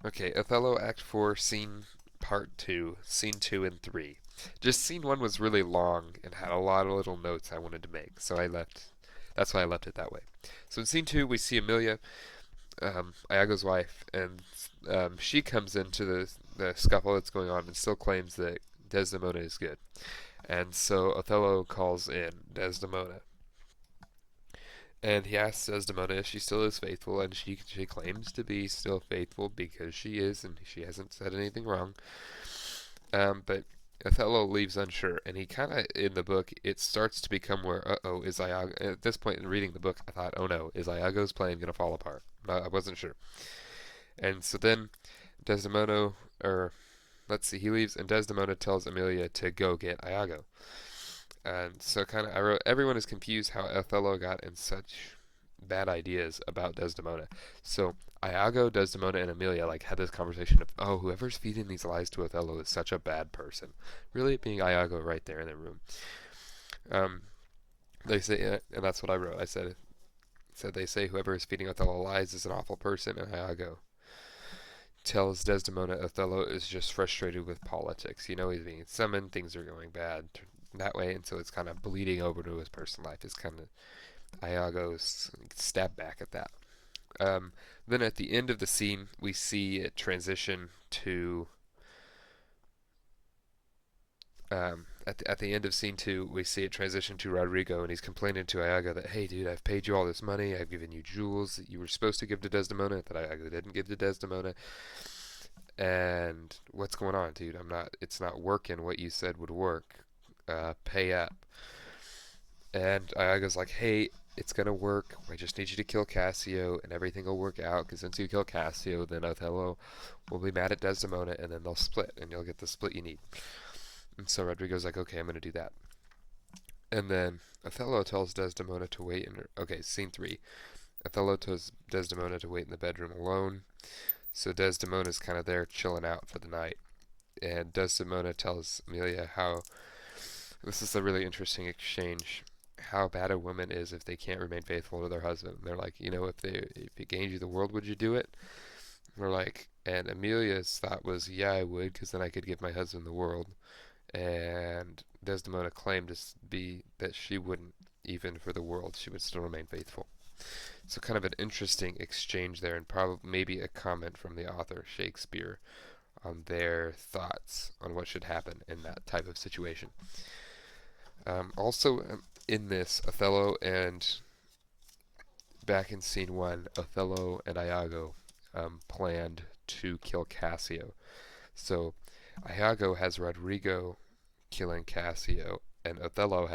Okay, Othello, Act 4, Scene Part 2, Scene 2 and 3. Just Scene 1 was really long and had a lot of little notes I wanted to make, so that's why I left it that way. So in Scene 2, we see Amelia, Iago's wife, and she comes into the scuffle that's going on and still claims that Desdemona is good. And so Othello calls in Desdemona. And he asks Desdemona if she still is faithful, and she claims to be still faithful because she is, and she hasn't said anything wrong. But Othello leaves unsure, and he kind of in the book it starts to become where oh is Iago at this point in reading the book I thought oh no is Iago's plan gonna fall apart? I wasn't sure, and so then Desdemona or let's see he leaves and Desdemona tells Amelia to go get Iago. And so kind of I wrote everyone is confused how Othello got in such bad ideas about Desdemona. So Iago, Desdemona, and Amelia like had this conversation of, oh, whoever's feeding these lies to Othello is such a bad person. Really, it being Iago right there in the room. Um, they say, and that's what I wrote. I said they say whoever is feeding Othello lies is an awful person, and Iago tells Desdemona Othello is just frustrated with politics. You know, he's being summoned, things are going bad that way, and so it's kind of bleeding over to his personal life. It's kind of Iago's stab back at that. Um, then at the end of the scene, we see it transition to. At the end of scene 2, we see it transition to Rodrigo, and he's complaining to Iago that, hey, dude, I've paid you all this money, I've given you jewels that you were supposed to give to Desdemona, that Iago didn't give to Desdemona, and what's going on, dude? It's not working what you said would work. Pay up. And Iago's like, hey, it's gonna work. I just need you to kill Cassio, and everything will work out. Because once you kill Cassio, then Othello will be mad at Desdemona, and then they'll split, and you'll get the split you need. And so Rodrigo's like, okay, I'm gonna do that. And then Othello tells Desdemona to wait in her. Okay, scene 3. Othello tells Desdemona to wait in the bedroom alone. So Desdemona's kind of there chilling out for the night. And Desdemona tells Amelia how this is a really interesting exchange. How bad a woman is if they can't remain faithful to their husband. And they're like, if he gained you the world, would you do it? And we're like, and Amelia's thought was, yeah, I would, because then I could give my husband the world. And Desdemona claimed to be that she wouldn't, even for the world, she would still remain faithful. So kind of an interesting exchange there, and probably maybe a comment from the author Shakespeare on their thoughts on what should happen in that type of situation. Also, in this, Othello and back in scene 1, Othello and Iago planned to kill Cassio. So Iago has Rodrigo killing Cassio, and Othello